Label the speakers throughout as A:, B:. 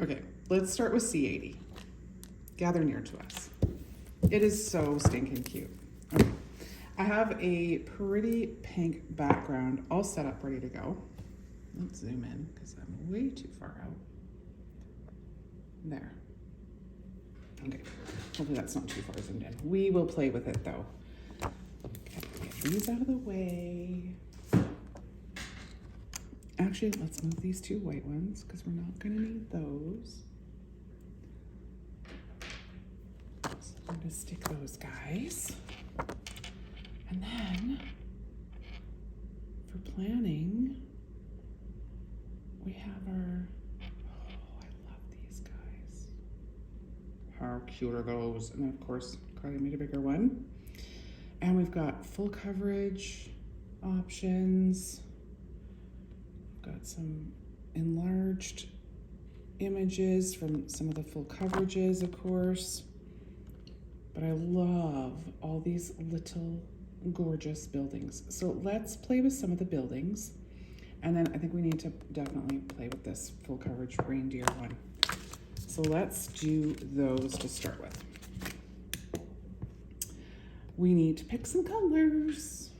A: Okay, let's start with C80. Gather near to us. It is so stinking cute. Okay. I have a pretty pink background all set up, ready to go. Let's zoom in because I'm way too far out. There. Okay, hopefully that's not too far zoomed in. We will play with it though. Okay, get these out of the way. Actually, let's move these two white ones because we're not gonna need those. So I'm gonna stick those guys. And then for planning, we have our, oh, I love these guys. How cute are those? And then of course, Carly made a bigger one. And we've got full coverage options. Got some enlarged images from some of the full coverages, of course. But I love all these little gorgeous buildings. So let's play with some of the buildings. And then I think we need to definitely play with this full coverage reindeer one. So let's do those to start with. We need to pick some colors.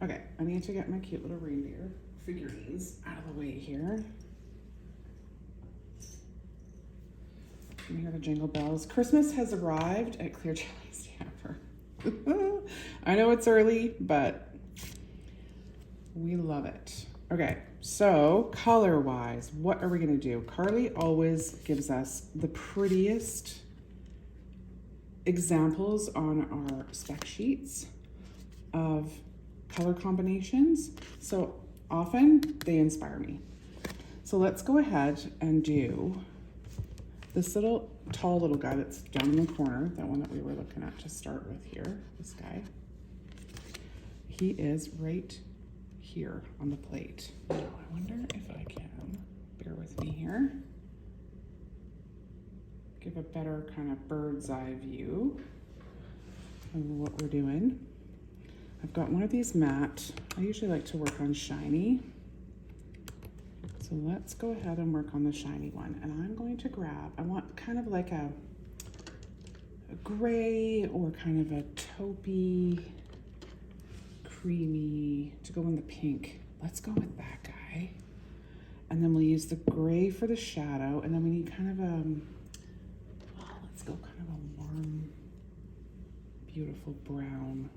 A: Okay, I need to get my cute little reindeer figurines out of the way here. You can hear the jingle bells. Christmas has arrived at CjS Stamper. I know it's early, but we love it. Okay, so color-wise, what are we gonna do? Carly always gives us the prettiest examples on our spec sheets of color combinations. So often they inspire me. So let's go ahead and do this little tall little guy that's down in the corner, that one that we were looking at to start with here, this guy. He is right here on the plate. Now, I wonder if I can, bear with me here, give a better kind of bird's eye view of what we're doing. I've got one of these matte. I usually like to work on shiny. So let's go ahead and work on the shiny one. And I'm going to grab, I want kind of like a gray or kind of a taupey, creamy to go in the pink. Let's go with that guy. And then we'll use the gray for the shadow. And then we need kind of a, oh, let's go kind of a warm, beautiful brown.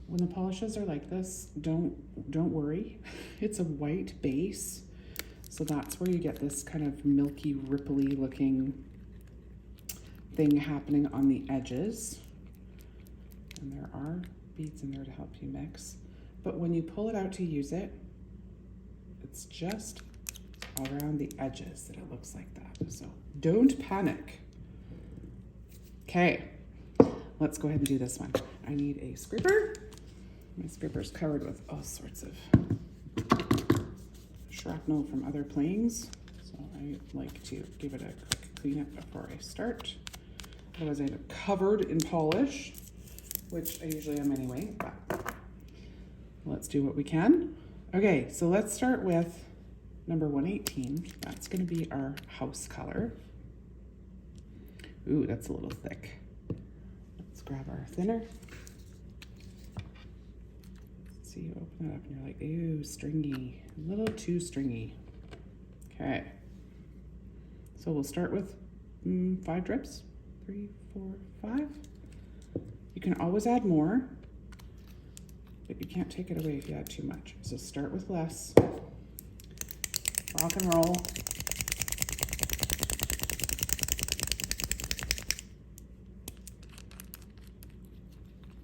A: When the polishes are like this, don't worry. It's a white base. So that's where you get this kind of milky, ripply looking thing happening on the edges. And there are beads in there to help you mix. But when you pull it out to use it, it's just around the edges that it looks like that. So don't panic. Okay, let's go ahead and do this one. I need a scraper. My scraper's covered with all sorts of shrapnel from other planes. So I like to give it a quick cleanup before I start. Otherwise I end up covered in polish, which I usually am anyway, but let's do what we can. Okay, so let's start with number 118. That's gonna be our house color. Ooh, that's a little thick. Let's grab our thinner. See, you open it up and you're like, ew, stringy, a little too stringy. Okay, so we'll start with 5 drips, 3, 4, 5. You can always add more, but you can't take it away if you add too much. So start with less, rock and roll.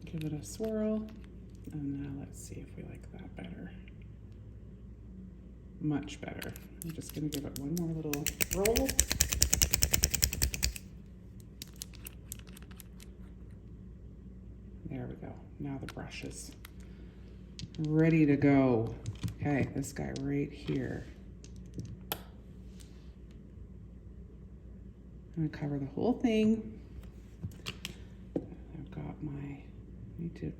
A: Give it a swirl. And now let's see if we like that better. Much better. I'm just gonna give it one more little roll. There we go. Now the brush is ready to go. Okay, this guy right here. I'm gonna cover the whole thing. I've got my, need to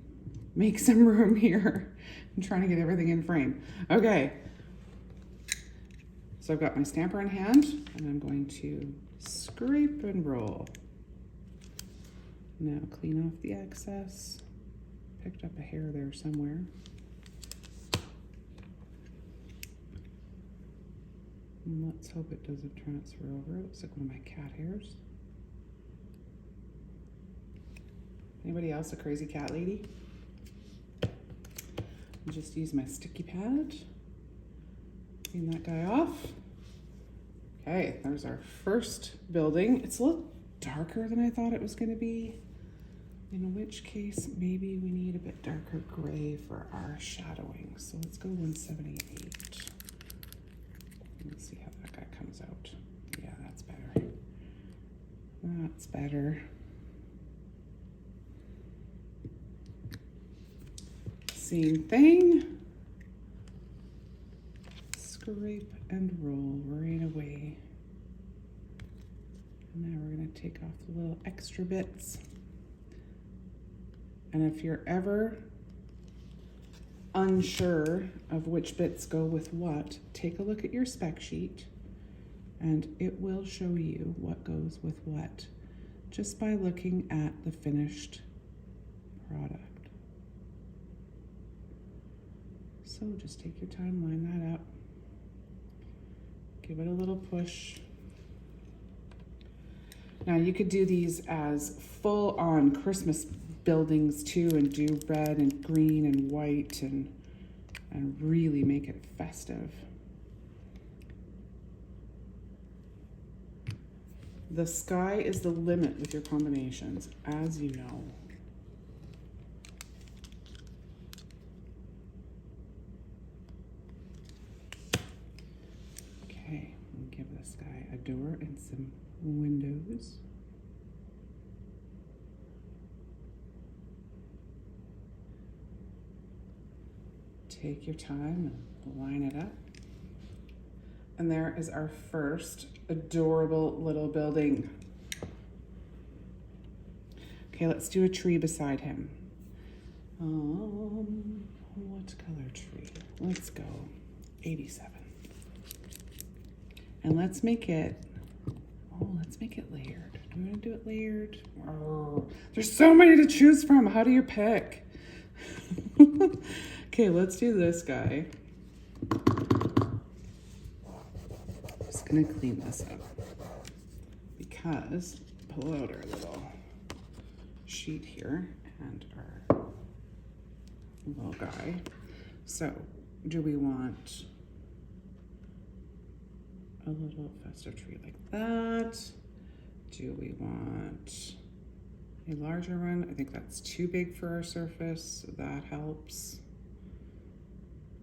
A: make some room here. I'm trying to get everything in frame. Okay. So I've got my stamper in hand and I'm going to scrape and roll. Now clean off the excess. Picked up a hair there somewhere. And let's hope it doesn't transfer over. It looks like one of my cat hairs. Anybody else a crazy cat lady? I'll just use my sticky pad. Clean that guy off. Okay, there's our first building. It's a little darker than I thought it was going to be. In which case, maybe we need a bit darker gray for our shadowing. So let's go 178. Let's see how that guy comes out. Yeah, that's better. That's better. Same thing. Scrape and roll right away. And now we're going to take off the little extra bits. And if you're ever unsure of which bits go with what, take a look at your spec sheet and it will show you what goes with what just by looking at the finished product. So just take your time, line that up, give it a little push. Now you could do these as full-on Christmas buildings too and do red and green and white and really make it festive. The sky is the limit with your combinations, as you know. Okay, we'll give this guy a door and some windows. Take your time and line it up. And there is our first adorable little building. Okay, let's do a tree beside him. What color tree? Let's go 87. And let's make it layered. Do we want to do it layered? Oh, there's so many to choose from. How do you pick? Okay, let's do this guy. Just gonna clean this up because pull out our little sheet here and our little guy. So, do we want a little festive tree like that? Do we want a larger one? I think that's too big for our surface, so that helps.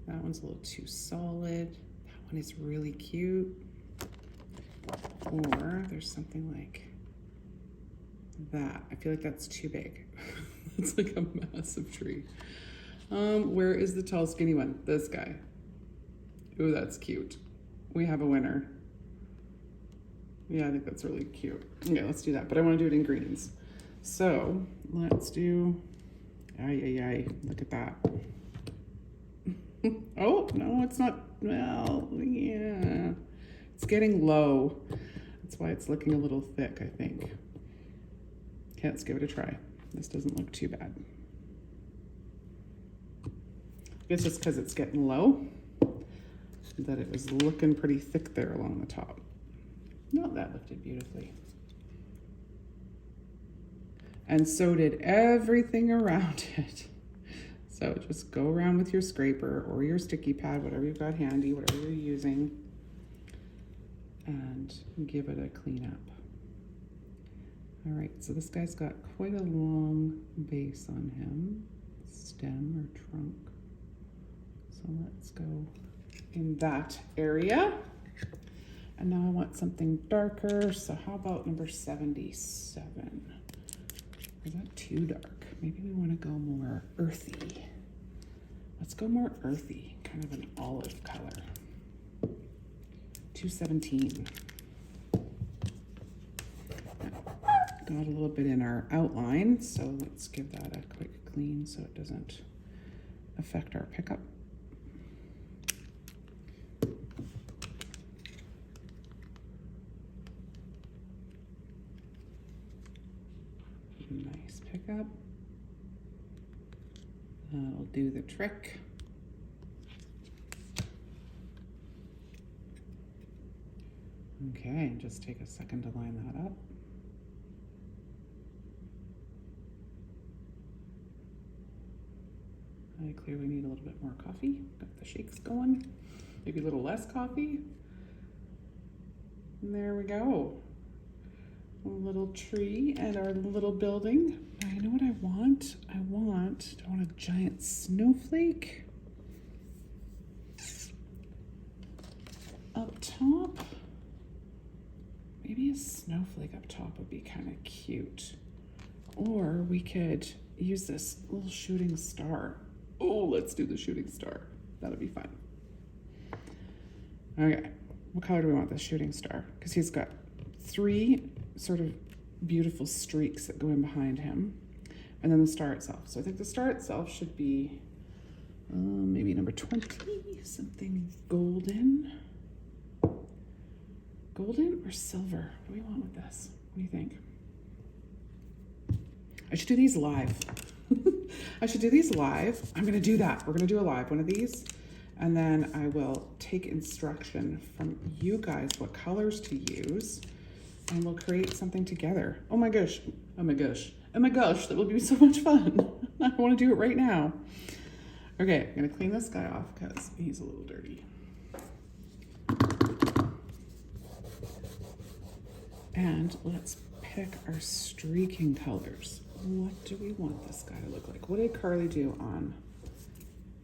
A: That one's a little too solid. That one is really cute. Or there's something like that. I feel like that's too big. It's like a massive tree. Where is the tall, skinny one? This guy. Ooh, that's cute. We have a winner. Yeah, I think that's really cute. Okay, let's do that. But I want to do it in greens. So let's do, look at that. Oh, no, it's not, well, yeah. It's getting low. That's why it's looking a little thick, I think. Okay, let's give it a try. This doesn't look too bad. It's just because it's getting low that it was looking pretty thick there along the top. No, that lifted beautifully. And so did everything around it. So just go around with your scraper or your sticky pad, whatever you've got handy, whatever you're using, and give it a clean up. All right, so this guy's got quite a long base on him, stem or trunk. So let's go in that area. And now I want something darker. So how about number 77? Is that too dark? Maybe we want to go more earthy. Let's go more earthy, kind of an olive color. 217. Got a little bit in our outline, so let's give that a quick clean so it doesn't affect our pickup. Nice pickup. That'll do the trick. Okay, just take a second to line that up. I clearly need a little bit more coffee. Got the shakes going. Maybe a little less coffee. And there we go. A little tree and our little building. I know what I want. Do I want a giant snowflake up top. Maybe a snowflake up top would be kind of cute. Or we could use this little shooting star. Oh, let's do the shooting star. That'll be fun. Okay, what color do we want this shooting star? Because he's got 3 sort of beautiful streaks that go in behind him. And then the star itself. So I think the star itself should be maybe number 20, something golden. Golden or silver? What do we want with this? What do you think? I should do these live. I should do these live. I'm gonna do that. We're gonna do a live one of these. And then I will take instruction from you guys what colors to use. And we'll create something together. Oh my gosh. Oh my gosh. Oh my gosh, that will be so much fun. I wanna do it right now. Okay, I'm gonna clean this guy off because he's a little dirty. And let's pick our streaking colors. What do we want this guy to look like? What did Carly do on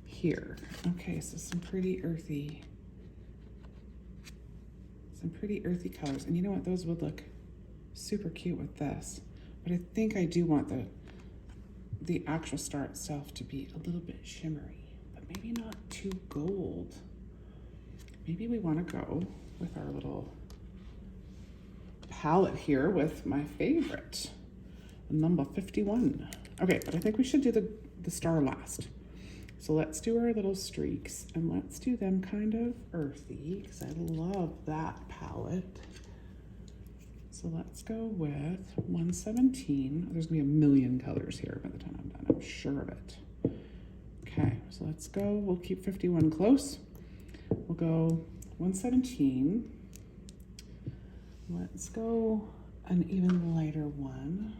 A: here? Okay, so some pretty earthy colors. And you know what? Those would look super cute with this. But I think I do want the actual star itself to be a little bit shimmery, but maybe not too gold. Maybe we want to go with our little palette here with my favorite, number 51. Okay, but I think we should do the star last. So let's do our little streaks and let's do them kind of earthy because I love that palette. So let's go with 117. There's gonna be a million colors here by the time I'm done, I'm sure of it. Okay, so let's go, we'll keep 51 close. We'll go 117. Let's go an even lighter one,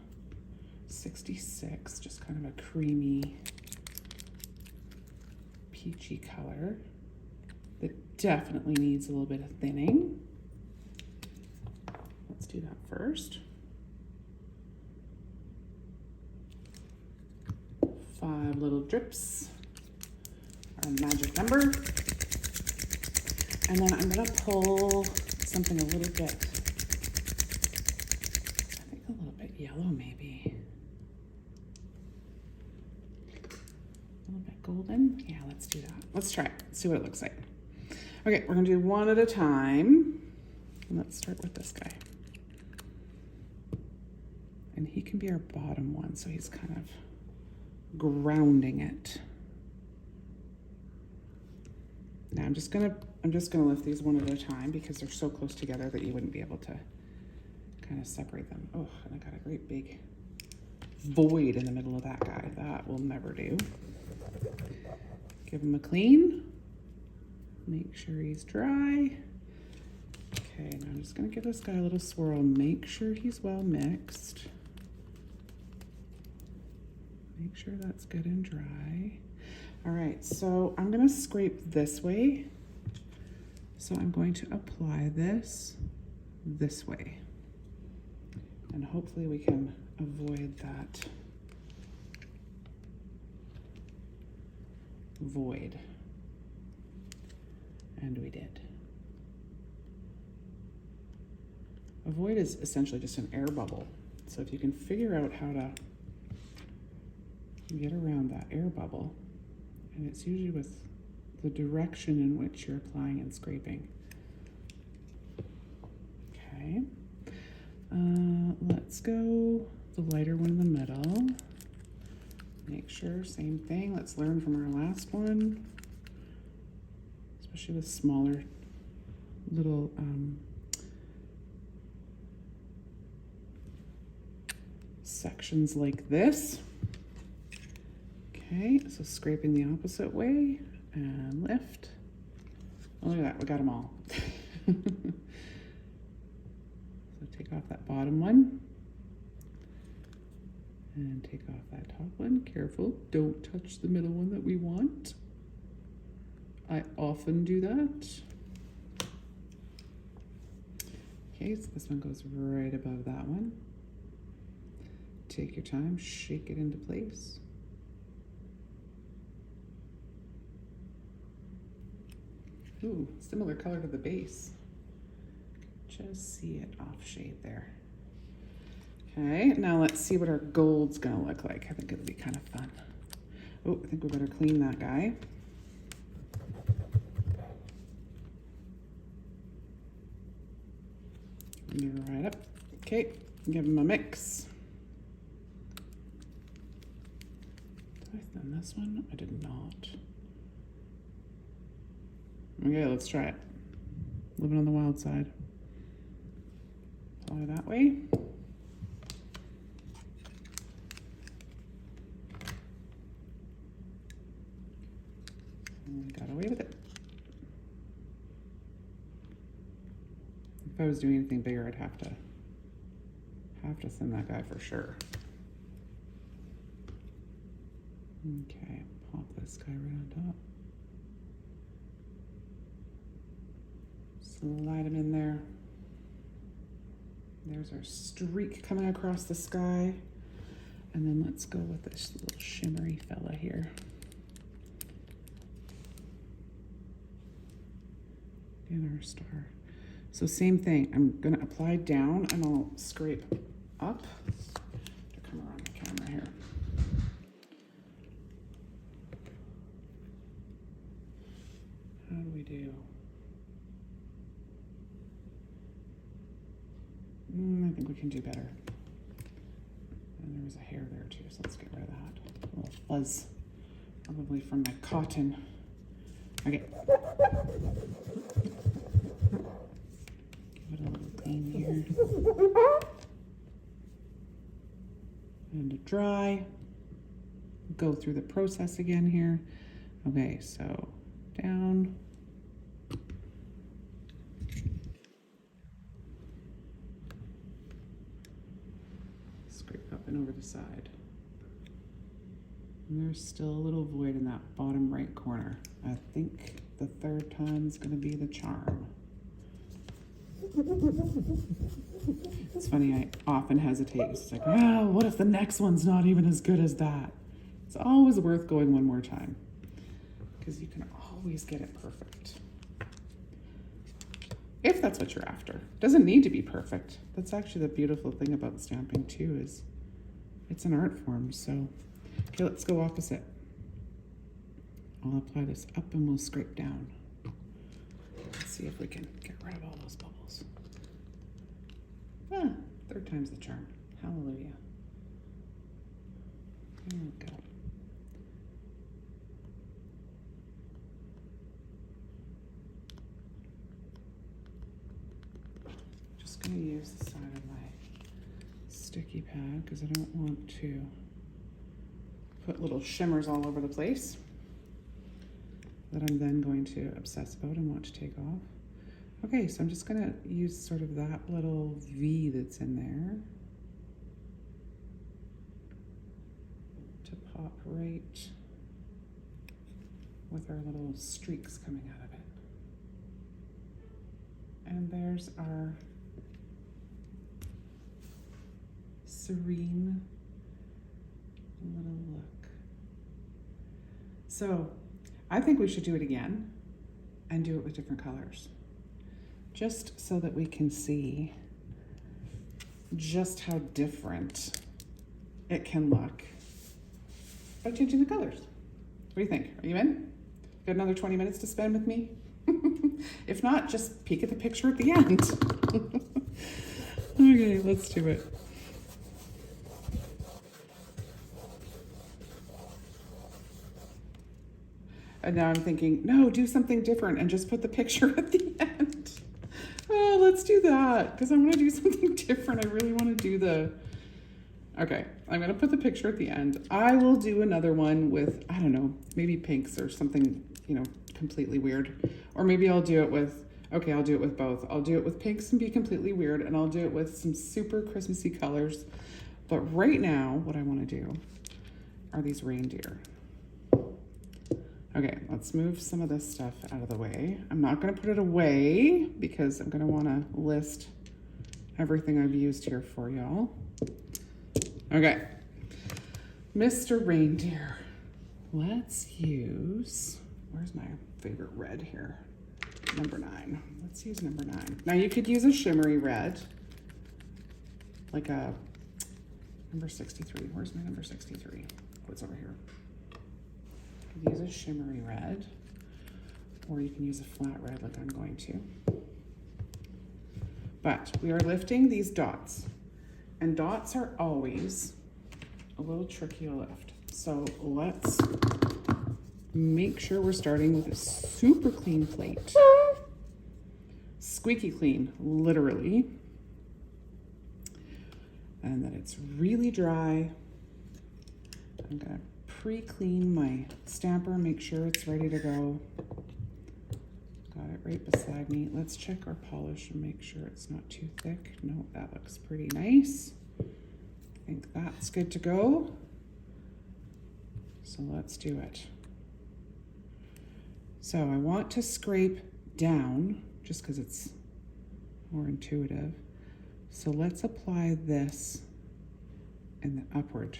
A: 66, just kind of a creamy, peachy color that definitely needs a little bit of thinning. Let's do that first. 5 little drips, our magic number. And then I'm gonna pull something a little bit, yellow maybe. A little bit golden. Yeah, let's do that. Let's try it. See what it looks like. Okay, we're gonna do one at a time. And let's start with this guy. And he can be our bottom one, so he's kind of grounding it. Now I'm just gonna lift these one at a time because they're so close together that you wouldn't be able to kind of separate them. Oh, and I got a great big void in the middle of that guy. That will never do. Give him a clean. Make sure he's dry. Okay, now I'm just gonna give this guy a little swirl. Make sure he's well mixed. Make sure that's good and dry. All right, so I'm gonna scrape this way. So I'm going to apply this way. And hopefully we can avoid that void. And we did. A void is essentially just an air bubble. So if you can figure out how to get around that air bubble, and it's usually with the direction in which you're applying and scraping. Okay. Let's go the lighter one in the middle. Make sure, same thing. Let's learn from our last one, especially with smaller little sections like this. Okay, so scraping the opposite way and lift. Oh, look at that, we got them all. So take off that bottom one and take off that top one. Careful, don't touch the middle one that we want. I often do that. Okay, so this one goes right above that one. Take your time, shake it into place. Ooh, similar color to the base. Just see it off shade there. Okay, now let's see what our gold's gonna look like. I think it'll be kind of fun. Oh, I think we better clean that guy. Right up. Okay, give him a mix. Did I thin this one? I did not. Okay, let's try it. Living on the wild side. Apply that way. And we got away with it. If I was doing anything bigger, I'd have to thin that guy for sure. Okay, pop this guy right on top. Slide him in there. There's our streak coming across the sky. And then let's go with this little shimmery fella here. And our star. So same thing, I'm gonna apply down and I'll scrape up to come around the camera here. How do we do? I think we can do better. And there was a hair there too, so let's get rid of that. A little fuzz, probably from my cotton. Okay. Give it a little clean here. And to dry. Go through the process again here. Okay, so down. Scrape up and over the side. And there's still a little void in that bottom right corner. I think the third time is going to be the charm. It's funny, I often hesitate. It's like, oh, what if the next one's not even as good as that? It's always worth going one more time because you can always get it perfect. If that's what you're after. It doesn't need to be perfect. That's actually the beautiful thing about stamping too, is it's an art form. So, okay, let's go opposite. I'll apply this up and we'll scrape down. Let's see if we can get rid of all those bubbles. Ah, third time's the charm. Hallelujah. There we go. Just going to use the side of my sticky pad because I don't want to put little shimmers all over the place that I'm then going to obsess about and want to take off. Okay, so I'm just gonna use sort of that little V that's in there to pop right with our little streaks coming out of it. And there's our serene little look. So I think we should do it again and do it with different colors, just so that we can see just how different it can look by changing the colors. What do you think? Are you in? Got another 20 minutes to spend with me? If not, just peek at the picture at the end. Okay, let's do it. And now I'm thinking, no, do something different and just put the picture at the end. Oh, let's do that, because I want to do something different. I really want to do Okay, I'm gonna put the picture at the end. I will do another one with, I don't know, maybe pinks or something, you know, completely weird. Or maybe I'll do it with, okay, I'll do it with both. I'll do it with pinks and be completely weird, and I'll do it with some super Christmassy colors. But right now, what I wanna do are these reindeer. Okay, let's move some of this stuff out of the way. I'm not gonna put it away because I'm gonna wanna list everything I've used here for y'all. Okay, Mr. Reindeer. Let's use, where's my favorite red here? Number 9. Let's use number 9. Now you could use a shimmery red, like a number 63. Where's my number 63? Oh, it's over here. You could use a shimmery red, or you can use a flat red like I'm going to. But we are lifting these dots, and dots are always a little tricky to lift. So let's make sure we're starting with a super clean plate. Squeaky clean, literally. And that it's really dry. I'm gonna pre-clean my stamper, make sure it's ready to go. Got it right beside me. Let's check our polish and make sure it's not too thick. No, that looks pretty nice. I think that's good to go. So let's do it. So I want to scrape down just because it's more intuitive. So let's apply this in the upward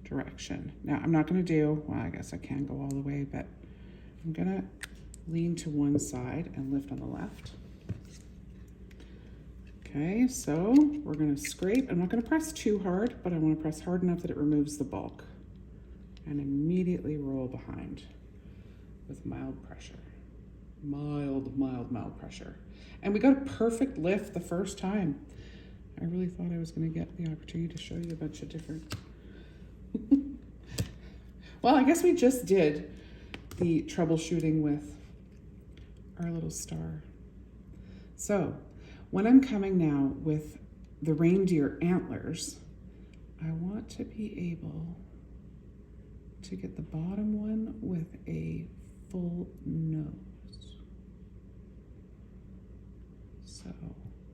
A: direction. Now I'm not gonna do, well, I guess I can go all the way, but I'm gonna lean to one side and lift on the left. Okay, so we're gonna scrape. I'm not gonna press too hard, but I wanna press hard enough that it removes the bulk. And immediately roll behind with mild pressure. Mild pressure. And we got a perfect lift the first time. I really thought I was gonna get the opportunity to show you a bunch of different. Well, I guess we just did the troubleshooting with our little star. So when I'm coming now with the reindeer antlers, I want to be able to get the bottom one with a full nose. So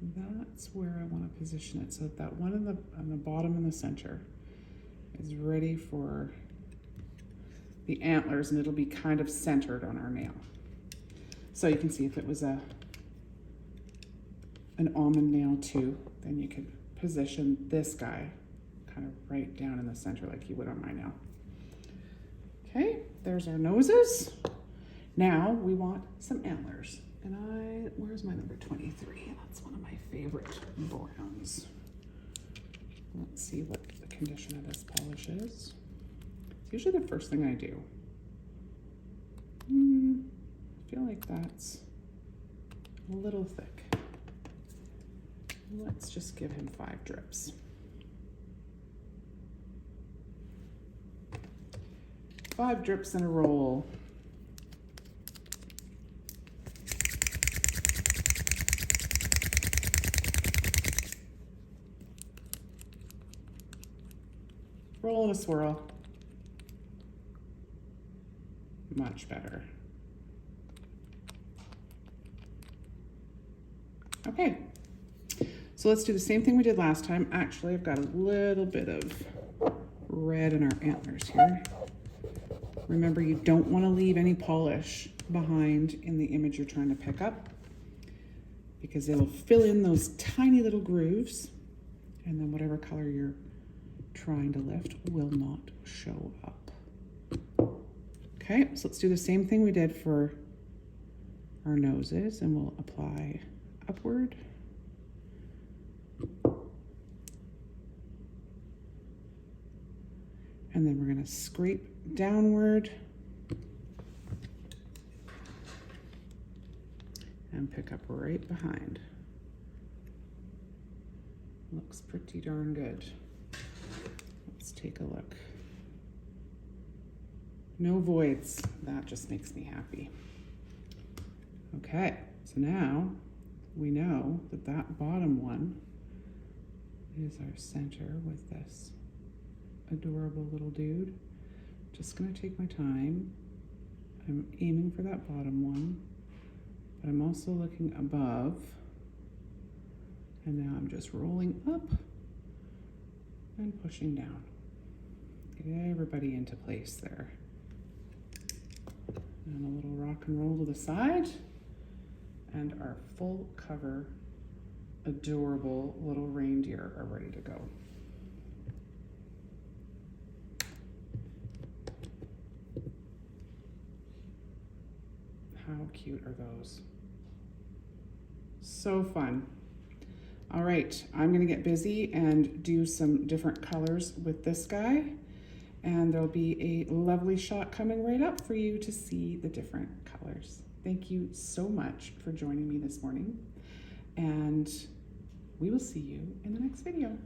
A: that's where I want to position it, so that one on the bottom in the center is ready for the antlers, and it'll be kind of centered on our nail. So you can see if it was an almond nail too, then you could position this guy kind of right down in the center like you would on my nail. Okay, there's our noses. Now we want some antlers. And where's my number 23? That's one of my favorite browns. Let's see what the condition of this polish is. It's usually the first thing I do. I feel like that's a little thick. Let's just give him 5 drips. 5 drips in a roll. Roll and a swirl. Much better. Okay, so let's do the same thing we did last time. Actually, I've got a little bit of red in our antlers here. Remember, you don't want to leave any polish behind in the image you're trying to pick up, because it'll fill in those tiny little grooves, and then whatever color you're trying to lift will not show up. Okay, so let's do the same thing we did for our noses, and we'll apply upward. And then we're going to scrape downward and pick up right behind. Looks pretty darn good. Let's take a look. No voids. That just makes me happy. Okay, so now we know that that bottom one is our center with this adorable little dude. Just gonna take my time. I'm aiming for that bottom one, but I'm also looking above. And now I'm just rolling up and pushing down. Get everybody into place there. And a little rock and roll to the side. And our full cover, adorable little reindeer are ready to go. How cute are those? So fun. All right, I'm gonna get busy and do some different colors with this guy, and there'll be a lovely shot coming right up for you to see the different colors. Thank you so much for joining me this morning, and we will see you in the next video.